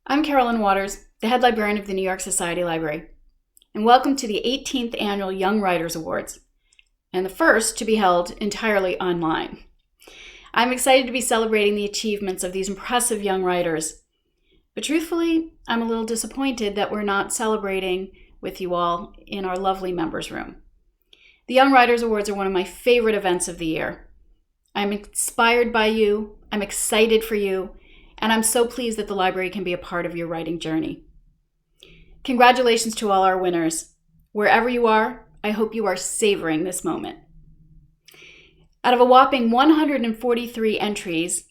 I'm Carolyn Waters, the head librarian of the New York Society Library, and welcome to the 18th Annual Young Writers Awards, and the first to be held entirely online. I'm excited to be celebrating the achievements of these impressive young writers, but truthfully, I'm a little disappointed that we're not celebrating with you all in our lovely members' room. The Young Writers Awards are one of my favorite events of the year. I'm inspired by you, I'm excited for you, and I'm so pleased that the library can be a part of your writing journey. Congratulations to all our winners. Wherever you are, I hope you are savoring this moment. Out of a whopping 143 entries,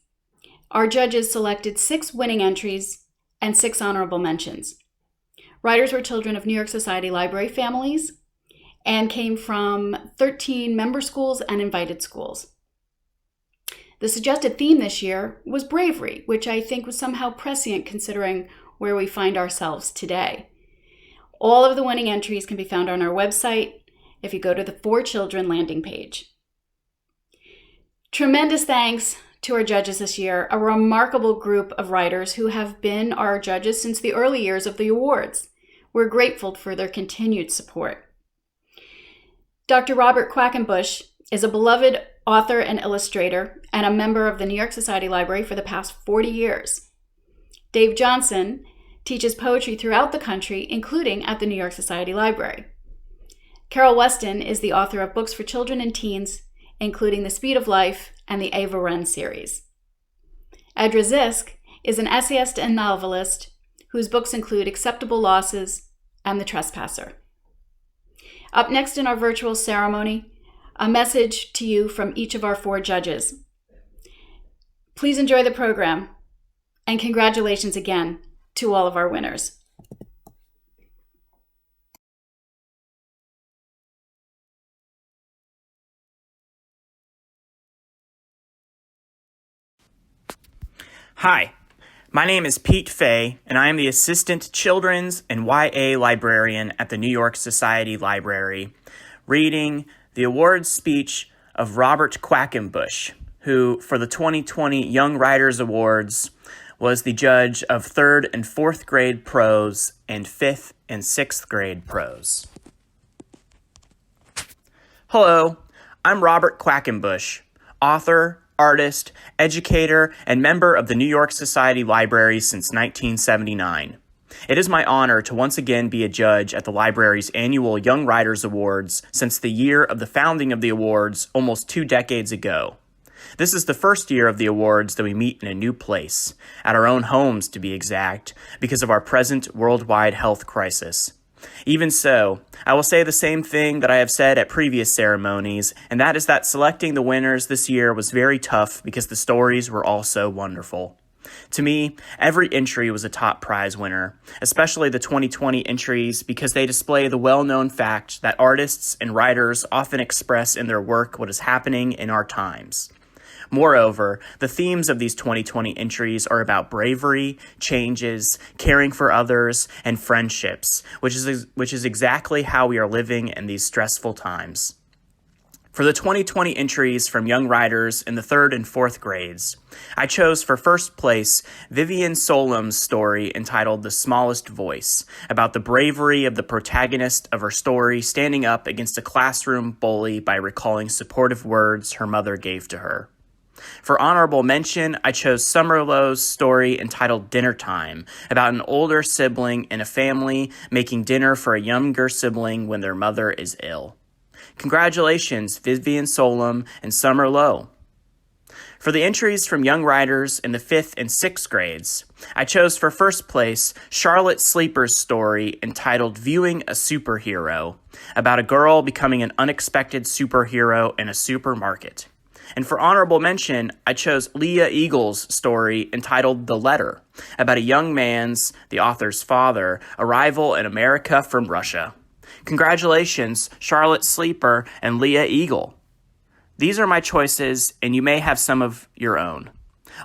our judges selected 6 winning entries and 6 honorable mentions. Writers were children of New York Society Library families and came from 13 member schools and invited schools. The suggested theme this year was bravery, which I think was somehow prescient considering where we find ourselves today. All of the winning entries can be found on our website if you go to the For Children landing page. Tremendous thanks to our judges this year, a remarkable group of writers who have been our judges since the early years of the awards. We're grateful for their continued support. Dr. Robert Quackenbush is a beloved author and illustrator and a member of the New York Society Library for the past 40 years. Dave Johnson teaches poetry throughout the country, including at the New York Society Library. Carol Weston is the author of books for children and teens, including The Speed of Life and the Ava Wren series. Edra Ziesk is an essayist and novelist whose books include Acceptable Losses and The Trespasser. Up next in our virtual ceremony, a message to you from each of our 4 judges. Please enjoy the program, and congratulations again to all of our winners. Hi, my name is Pete Fay, and I am the Assistant Children's and YA Librarian at the New York Society Library, reading the awards speech of Robert Quackenbush, who, for the 2020 Young Writers Awards, was the judge of 3rd and 4th grade prose and 5th and 6th grade prose. Hello, I'm Robert Quackenbush, author, artist, educator, and member of the New York Society Library since 1979. It is my honor to once again be a judge at the library's annual Young Writers Awards since the year of the founding of the awards almost 2 decades ago. This is the first year of the awards that we meet in a new place, at our own homes to be exact, because of our present worldwide health crisis. Even so, I will say the same thing that I have said at previous ceremonies, and that is that selecting the winners this year was very tough because the stories were all so wonderful. To me, every entry was a top prize winner, especially the 2020 entries because they display the well-known fact that artists and writers often express in their work what is happening in our times. Moreover, the themes of these 2020 entries are about bravery, changes, caring for others, and friendships, which is exactly how we are living in these stressful times. For the 2020 entries from young writers in the 3rd and 4th grades, I chose for first place Vivian Solom's story entitled The Smallest Voice, about the bravery of the protagonist of her story standing up against a classroom bully by recalling supportive words her mother gave to her. For honorable mention, I chose Summerlow's story entitled Dinner Time, about an older sibling in a family making dinner for a younger sibling when their mother is ill. Congratulations, Vivian Solom and Summerlow. For the entries from young writers in the 5th and 6th grades, I chose for first place Charlotte Sleeper's story entitled Viewing a Superhero, about a girl becoming an unexpected superhero in a supermarket. And for honorable mention, I chose Leah Eagle's story entitled The Letter, about a young man's, the author's father, arrival in America from Russia. Congratulations, Charlotte Sleeper and Leah Eagle. These are my choices, and you may have some of your own.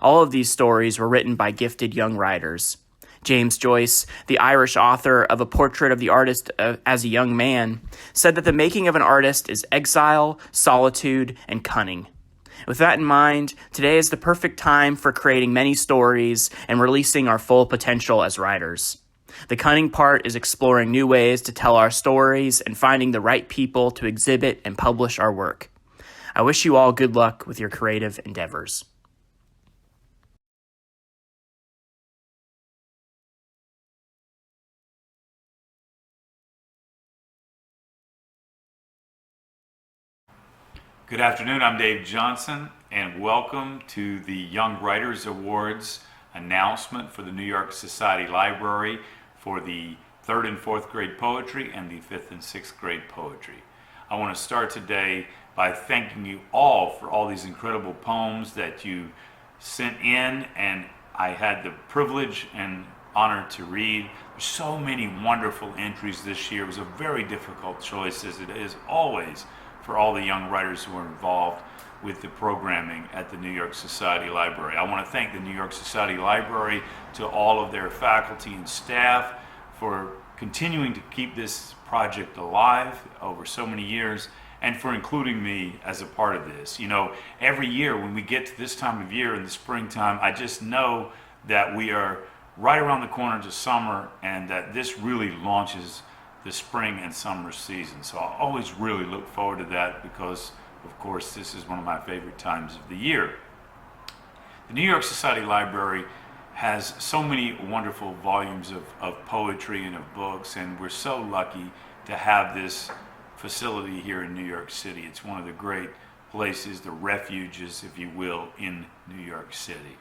All of these stories were written by gifted young writers. James Joyce, the Irish author of A Portrait of the Artist as a Young Man, said that the making of an artist is exile, solitude, and cunning. With that in mind, today is the perfect time for creating many stories and releasing our full potential as writers. The cunning part is exploring new ways to tell our stories and finding the right people to exhibit and publish our work. I wish you all good luck with your creative endeavors. Good afternoon, I'm Dave Johnson, and welcome to the Young Writers Awards announcement for the New York Society Library for the 3rd and 4th grade poetry and the 5th and 6th grade poetry. I want to start today by thanking you all for all these incredible poems that you sent in, and I had the privilege and honor to read. There's so many wonderful entries this year. It was a very difficult choice, as it is always for all the young writers who are involved with the programming at the New York Society Library. I want to thank the New York Society Library, to all of their faculty and staff, for continuing to keep this project alive over so many years, and for including me as a part of this. You know, every year when we get to this time of year in the springtime, I just know that we are right around the corner to summer, and that this really launches the spring and summer season. So I always really look forward to that, because of course this is one of my favorite times of the year. The New York Society Library has so many wonderful volumes of poetry and of books, and we're so lucky to have this facility here in New York City. It's one of the great places, the refuges, if you will, in New York City.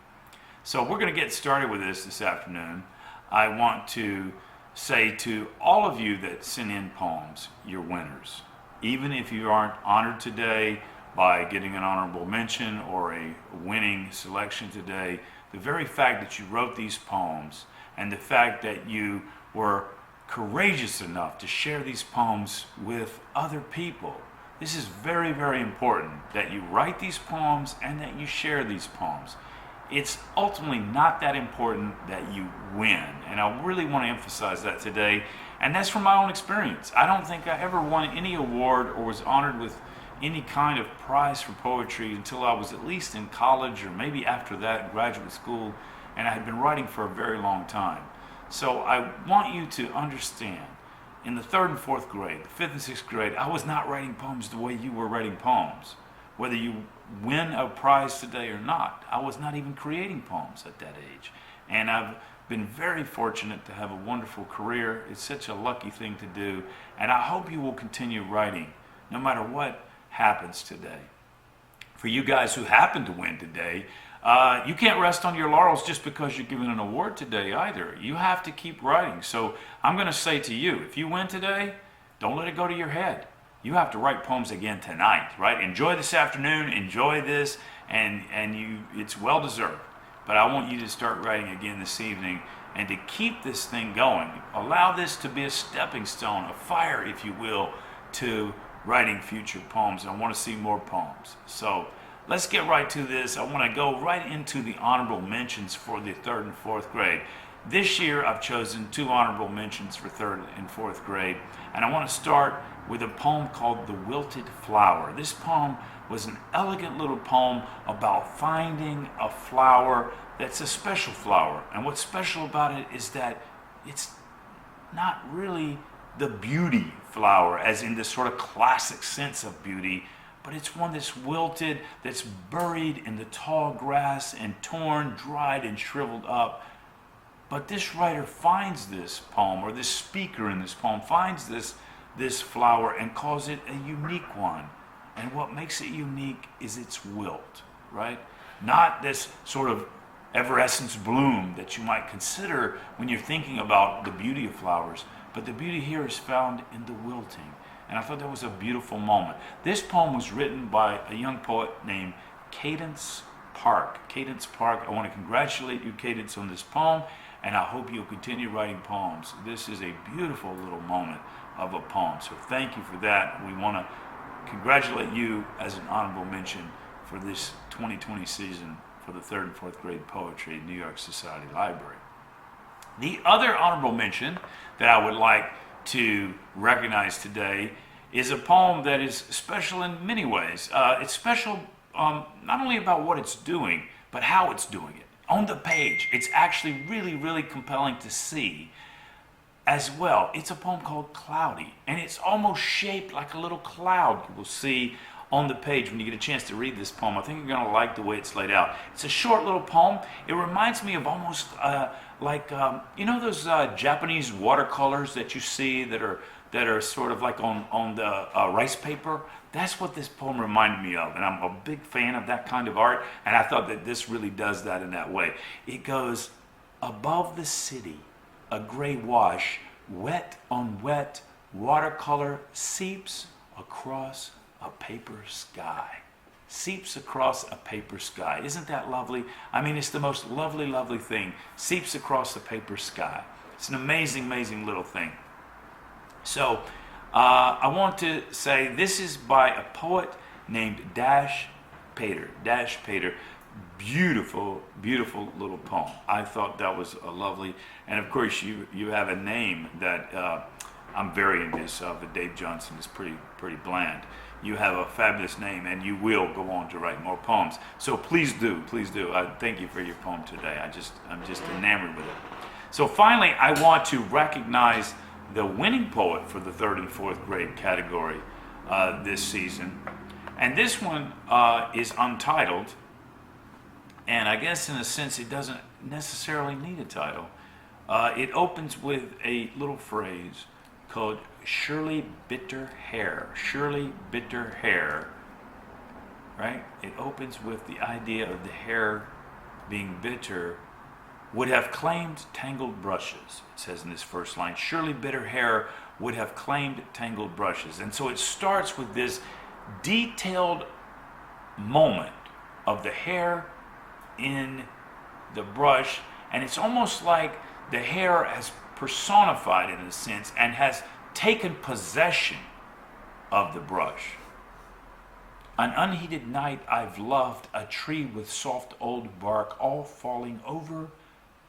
So we're going to get started with this afternoon. I want to say to all of you that send in poems, you're winners. Even if you aren't honored today by getting an honorable mention or a winning selection today, the very fact that you wrote these poems and the fact that you were courageous enough to share these poems with other people, this is very, very important, that you write these poems and that you share these poems. It's ultimately not that important that you win, and I really want to emphasize that today, and that's from my own experience. I don't think I ever won any award or was honored with any kind of prize for poetry until I was at least in college, or maybe after that, graduate school, and I had been writing for a very long time. So I want you to understand, in the 3rd and 4th grade, the 5th and 6th grade, I was not writing poems the way you were writing poems. Whether you win a prize today or not, I was not even creating poems at that age. And I've been very fortunate to have a wonderful career. It's such a lucky thing to do. And I hope you will continue writing no matter what happens today. For you guys who happen to win today, you can't rest on your laurels just because you're given an award today either. You have to keep writing. So I'm going to say to you, if you win today, don't let it go to your head. You have to write poems again tonight, right? Enjoy this afternoon, enjoy this, and it's well deserved. But I want you to start writing again this evening, and to keep this thing going. Allow this to be a stepping stone, a fire, if you will, to writing future poems. I want to see more poems. So let's get right to this. I want to go right into the honorable mentions for the 3rd and 4th grade. This year I've chosen 2 honorable mentions for 3rd and 4th grade, and I want to start with a poem called The Wilted Flower. This poem was an elegant little poem about finding a flower that's a special flower. And what's special about it is that it's not really the beauty flower, as in this sort of classic sense of beauty, but it's one that's wilted, that's buried in the tall grass and torn, dried, and shriveled up. But this writer finds this poem, or this speaker in this poem finds this flower and calls it a unique one. And what makes it unique is its wilt, right? Not this sort of everescence bloom that you might consider when you're thinking about the beauty of flowers, but the beauty here is found in the wilting. And I thought that was a beautiful moment. This poem was written by a young poet named Cadence Park. Cadence Park, I want to congratulate you, Cadence, on this poem, and I hope you'll continue writing poems. This is a beautiful little moment of a poem. So thank you for that. We want to congratulate you as an honorable mention for this 2020 season for the 3rd and 4th grade poetry at New York Society Library. The other honorable mention that I would like to recognize today is a poem that is special in many ways. It's special not only about what it's doing, but how it's doing it. On the page, it's actually really, really compelling to see as well. It's a poem called Cloudy, and it's almost shaped like a little cloud you will see on the page when you get a chance to read this poem. I think you're going to like the way it's laid out. It's a short little poem. It reminds me of almost you know those Japanese watercolors that you see that are sort of like on the rice paper. That's what this poem reminded me of, and I'm a big fan of that kind of art, and I thought that this really does that in that way. It goes, above the city, a gray wash, wet on wet, watercolor seeps across a paper sky. Seeps across a paper sky. Isn't that lovely? I mean, it's the most lovely, lovely thing. Seeps across the paper sky. It's an amazing, amazing little thing. So, I want to say this is by a poet named Dash Pater. Dash Pater. Beautiful, beautiful little poem. I thought that was a lovely, and of course you have a name that I'm very envious of. Dave Johnson is pretty bland. You have a fabulous name, and you will go on to write more poems. So please do. I thank you for your poem today. I'm just enamored with it. So finally, I want to recognize the winning poet for the 3rd and 4th grade category this season. And this one is untitled, and I guess in a sense it doesn't necessarily need a title. It opens with a little phrase called Surely Bitter Hair. Surely Bitter Hair, right? It opens with the idea of the hair being bitter. Would have claimed tangled brushes, it says in this first line. Surely bitter hair would have claimed tangled brushes. And so it starts with this detailed moment of the hair in the brush, and it's almost like the hair has personified in a sense and has taken possession of the brush. An unheated night I've loved, a tree with soft old bark all falling over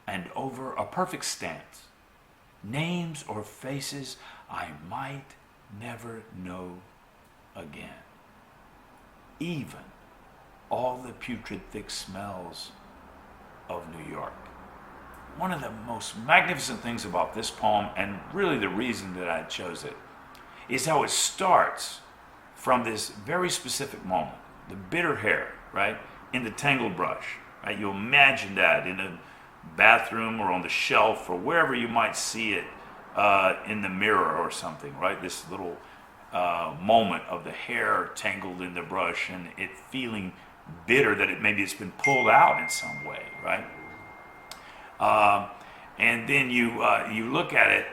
and over, a perfect stance. Names or faces I might never know again. Even all the putrid thick smells of New York. One of the most magnificent things about this poem, and really the reason that I chose it, is how it starts from this very specific moment. The bitter hair, right, in the tangled brush, right? You imagine that in a bathroom or on the shelf or wherever you might see it in the mirror or something, right? This little moment of the hair tangled in the brush and it feeling bitter that maybe it's been pulled out in some way, right? And then you look at it,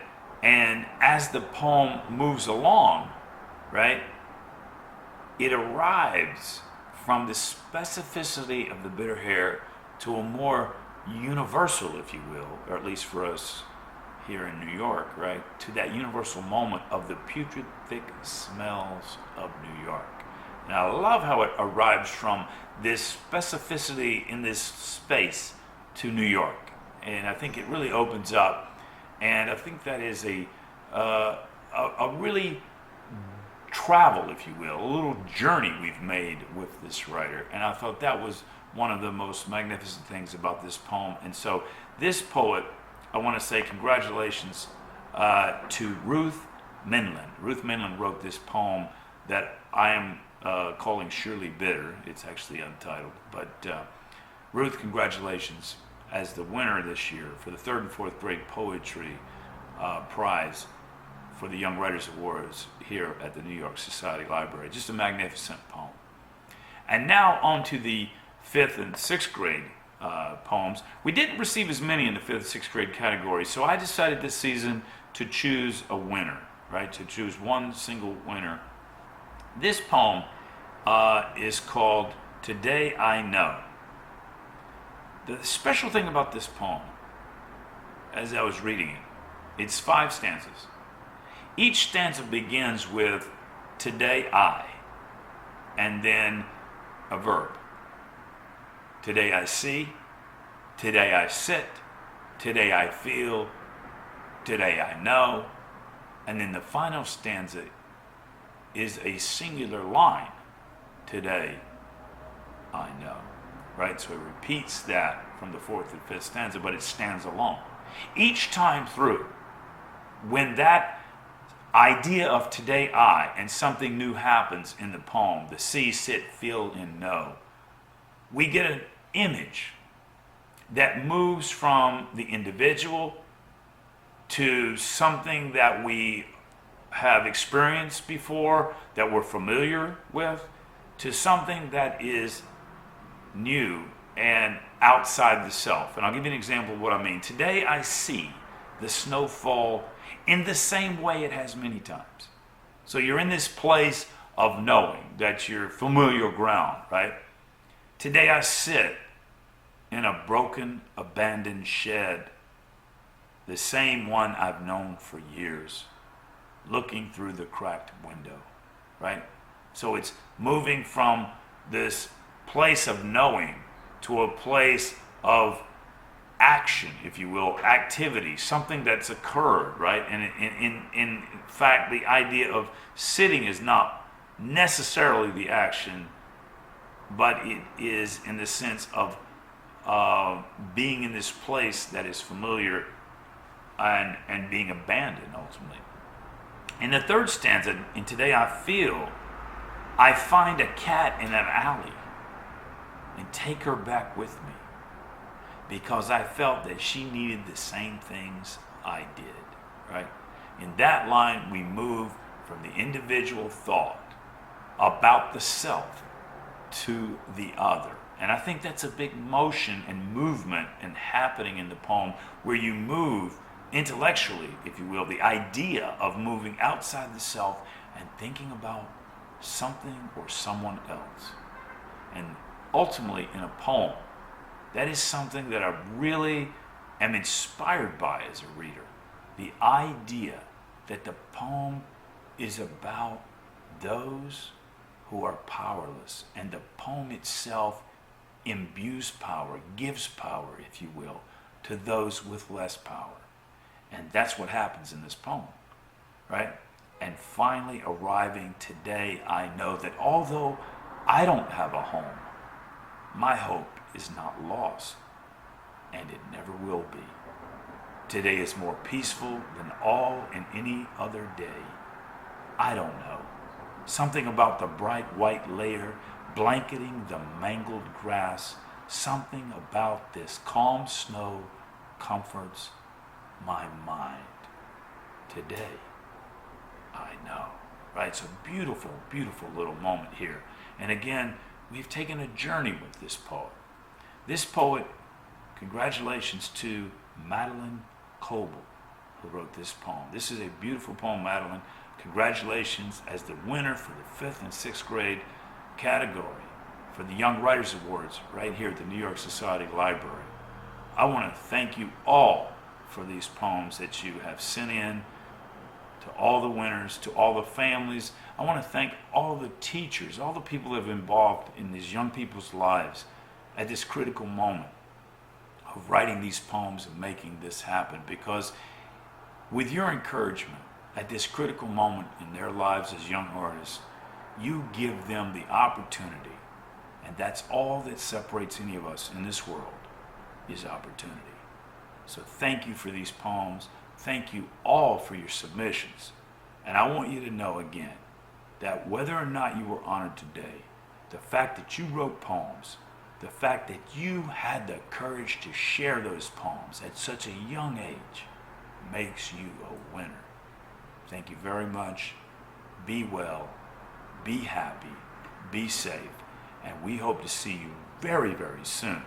and as the poem moves along, right, it arrives from the specificity of the bitter hair to a more universal, if you will, or at least for us here in New York, right, to that universal moment of the putrid thick smells of New York. And I love how it arrives from this specificity in this space to New York. And I think it really opens up, and I think that is a really travel, if you will, a little journey we've made with this writer. And I thought that was one of the most magnificent things about this poem. And so this poet, I want to say congratulations to Ruth Minland. Ruth Minland wrote this poem that I am calling Surely Bitter. It's actually untitled. But Ruth, congratulations as the winner this year for the 3rd and 4th grade poetry prize for the Young Writers Awards here at the New York Society Library. Just a magnificent poem. And now on to the 5th and 6th grade poems. We didn't receive as many in the 5th and 6th grade category, so I decided this season to choose a winner, right? To choose one single winner. This poem is called Today I Know. The special thing about this poem, as I was reading it, it's 5 stanzas. Each stanza begins with today I, and then a verb. Today I see, today I sit, today I feel, today I know, and then the final stanza is a singular line. Today I know. Right? So it repeats that from the fourth and fifth stanza, but it stands alone. Each time through, when that idea of today I and something new happens in the poem, the see, sit, feel, and know, we get an image that moves from the individual to something that we have experienced before, that we're familiar with, to something that is new and outside the self. And I'll give you an example of what I mean. Today I see the snow fall in the same way it has many times. So you're in this place of knowing that you're familiar ground, right? Today I sit in a broken, abandoned shed, the same one I've known for years, looking through the cracked window, right? So it's moving from this place of knowing to a place of action, if you will, activity, something that's occurred, right? And in fact, the idea of sitting is not necessarily the action, but it is in the sense of being in this place that is familiar and being abandoned ultimately. In the third stanza, in Today I Feel, I find a cat in an alley and take her back with me because I felt that she needed the same things I did, right? In that line, we move from the individual thought about the self to the other. And I think that's a big motion and movement and happening in the poem where you move intellectually, if you will, the idea of moving outside the self and thinking about something or someone else. And ultimately, in a poem, that is something that I really am inspired by as a reader. The idea that the poem is about those who are powerless, and the poem itself imbues power, gives power, if you will, to those with less power. And that's what happens in this poem, right? And finally arriving today, I know that although I don't have a home, my hope is not lost, and it never will be. Today is more peaceful than all and any other day. I don't know. Something about the bright white layer blanketing the mangled grass, something about this calm snow comforts my mind. Today, I know. Right? It's a beautiful, beautiful little moment here. And again, we've taken a journey with this poet. This poet, congratulations to Madeline Coble, who wrote this poem. This is a beautiful poem, Madeline. Congratulations as the winner for the 5th and 6th grade category for the Young Writers Awards right here at the New York Society Library. I want to thank you all for these poems that you have sent in, to all the winners, to all the families. I want to thank all the teachers, all the people that have been involved in these young people's lives at this critical moment of writing these poems and making this happen, because with your encouragement at this critical moment in their lives as young artists, you give them the opportunity, and that's all that separates any of us in this world, is opportunity. So thank you for these poems. Thank you all for your submissions. And I want you to know again that whether or not you were honored today, the fact that you wrote poems, the fact that you had the courage to share those poems at such a young age makes you a winner. Thank you very much. Be well, be happy, be safe, and we hope to see you very, very soon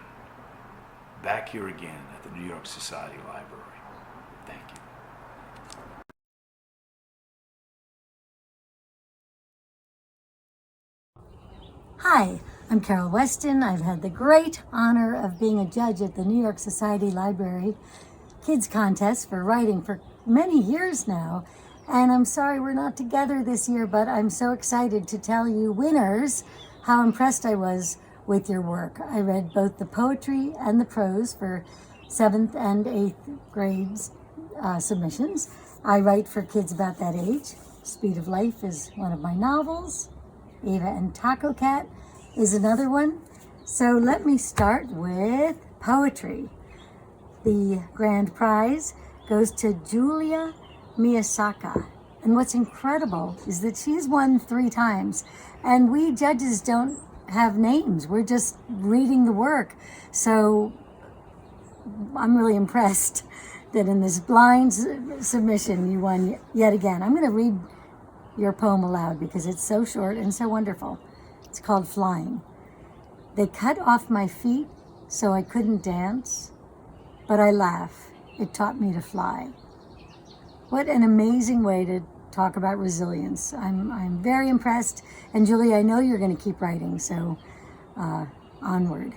back here again at the New York Society Library. Thank you. Hi, I'm Carol Weston. I've had the great honor of being a judge at the New York Society Library Kids Contest for writing for many years now. And I'm sorry we're not together this year, but I'm so excited to tell you winners how impressed I was with your work. I read both the poetry and the prose for 7th and 8th grades submissions. I write for kids about that age. Speed of Life is one of my novels. Ava and Taco Cat is another one. So let me start with poetry. The grand prize goes to Julia Miyasaka. And what's incredible is that she's won 3 times. And we judges don't have names. We're just reading the work. So I'm really impressed that in this blind submission you won yet again. I'm going to read your poem aloud because it's so short and so wonderful. It's called Flying. They cut off my feet so I couldn't dance, but I laugh. It taught me to fly. What an amazing way to talk about resilience. I'm very impressed. And Julie, I know you're going to keep writing, so onward.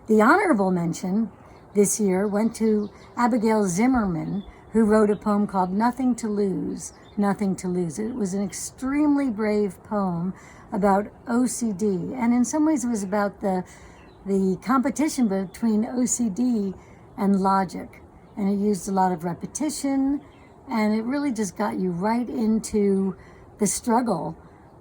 The honorable mention this year went to Abigail Zimmerman, who wrote a poem called Nothing to Lose, Nothing to Lose. It was an extremely brave poem about OCD. And in some ways it was about the competition between OCD and logic. And it used a lot of repetition, and it really just got you right into the struggle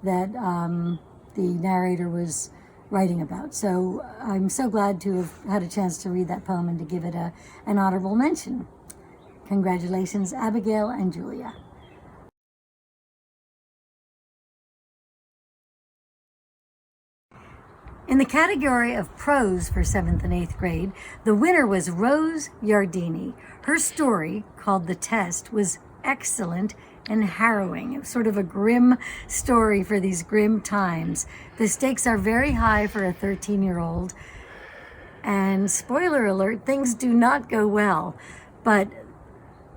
that the narrator was writing about. So I'm so glad to have had a chance to read that poem and to give it an honorable mention. Congratulations, Abigail and Julia. In the category of prose for 7th and 8th grade, the winner was Rose Yardini. Her story, called The Test, was excellent and harrowing. It was sort of a grim story for these grim times. The stakes are very high for a 13-year-old. And spoiler alert, things do not go well. But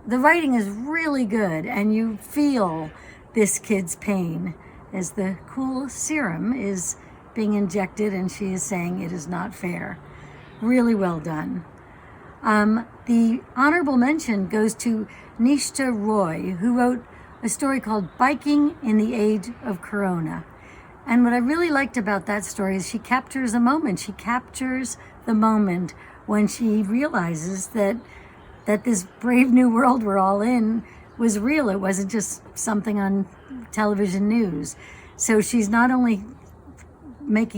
the writing is really good, and you feel this kid's pain as the cool serum is being injected, and she is saying it is not fair. Really well done. The honorable mention goes to Nishta Roy, who wrote a story called Biking in the Age of Corona. And what I really liked about that story is she captures a moment. She captures the moment when she realizes that this brave new world we're all in was real. It wasn't just something on television news. So she's not only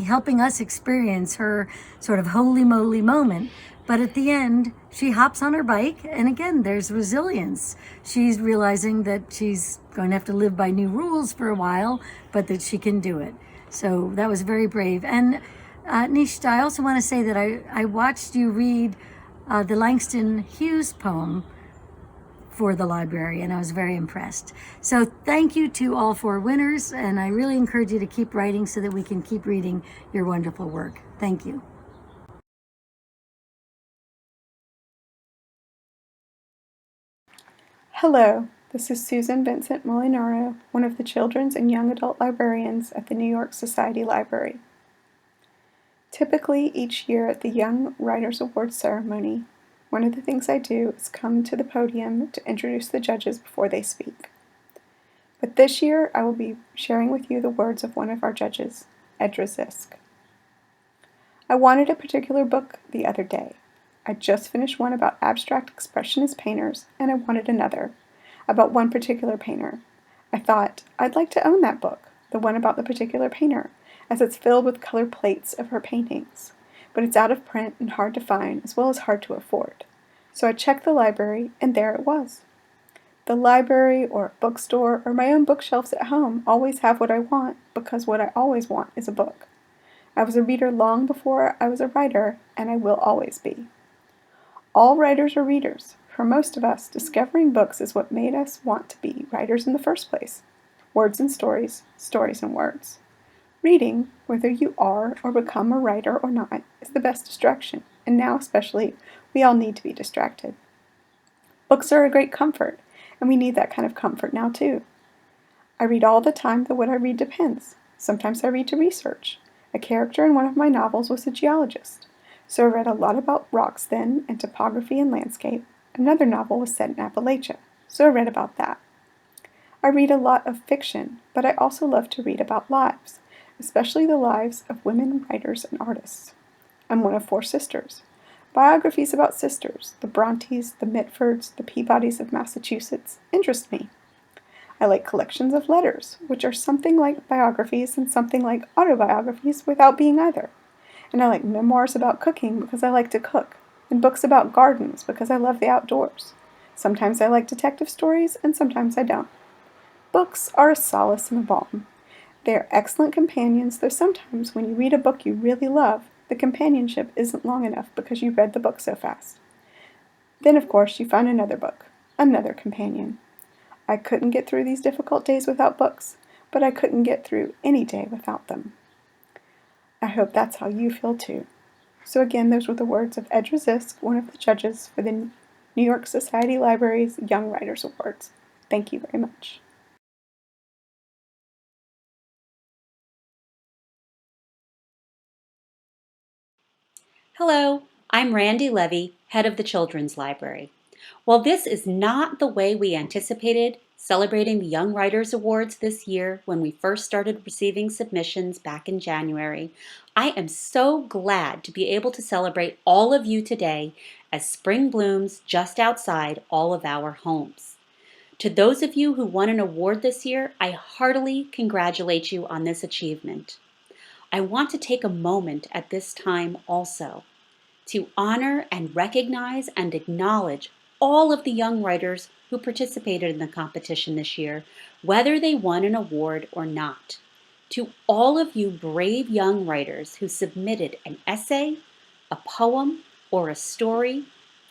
helping us experience her sort of holy moly moment, but at the end she hops on her bike, and again there's resilience. She's realizing that she's going to have to live by new rules for a while, but that she can do it. So that was very brave. And Nishta, I also want to say that I watched you read the Langston Hughes poem for the library, and I was very impressed. So thank you to all 4 winners, and I really encourage you to keep writing so that we can keep reading your wonderful work. Thank you. Hello, this is Susan Vincent Molinaro, one of the children's and young adult librarians at the New York Society Library. Typically, each year at the Young Writers Awards ceremony, one of the things I do is come to the podium to introduce the judges before they speak. But this year, I will be sharing with you the words of one of our judges, Edra Ziesk. I wanted a particular book the other day. I just finished one about abstract expressionist painters, and I wanted another, about one particular painter. I thought, I'd like to own that book, the one about the particular painter, as it's filled with color plates of her paintings. But it's out of print and hard to find, as well as hard to afford. So I checked the library, and there it was. The library, or a bookstore, or my own bookshelves at home always have what I want, because what I always want is a book. I was a reader long before I was a writer, and I will always be. All writers are readers. For most of us, discovering books is what made us want to be writers in the first place. Words and stories, stories and words. Reading, whether you are or become a writer or not, is the best distraction, and now especially, we all need to be distracted. Books are a great comfort, and we need that kind of comfort now too. I read all the time, though what I read depends. Sometimes I read to research. A character in one of my novels was a geologist, so I read a lot about rocks then, and topography and landscape. Another novel was set in Appalachia, so I read about that. I read a lot of fiction, but I also love to read about lives, especially the lives of women writers and artists. I'm one of 4 sisters. Biographies about sisters, the Brontes, the Mitfords, the Peabodys of Massachusetts, interest me. I like collections of letters, which are something like biographies and something like autobiographies without being either. And I like memoirs about cooking because I like to cook, and books about gardens because I love the outdoors. Sometimes I like detective stories, and sometimes I don't. Books are a solace and a balm. They are excellent companions, though sometimes when you read a book you really love, the companionship isn't long enough because you read the book so fast. Then, of course, you find another book, another companion. I couldn't get through these difficult days without books, but I couldn't get through any day without them. I hope that's how you feel too. So again, those were the words of Edra Ziesk, one of the judges for the New York Society Library's Young Writers Awards. Thank you very much. Hello, I'm Randy Levy, head of the Children's Library. While this is not the way we anticipated celebrating the Young Writers Awards this year when we first started receiving submissions back in January, I am so glad to be able to celebrate all of you today as spring blooms just outside all of our homes. To those of you who won an award this year, I heartily congratulate you on this achievement. I want to take a moment at this time also to honor and recognize and acknowledge all of the young writers who participated in the competition this year, whether they won an award or not. To all of you brave young writers who submitted an essay, a poem, or a story,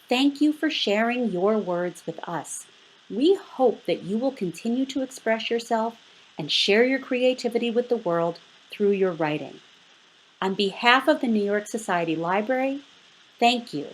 thank you for sharing your words with us. We hope that you will continue to express yourself and share your creativity with the world through your writing. On behalf of the New York Society Library, thank you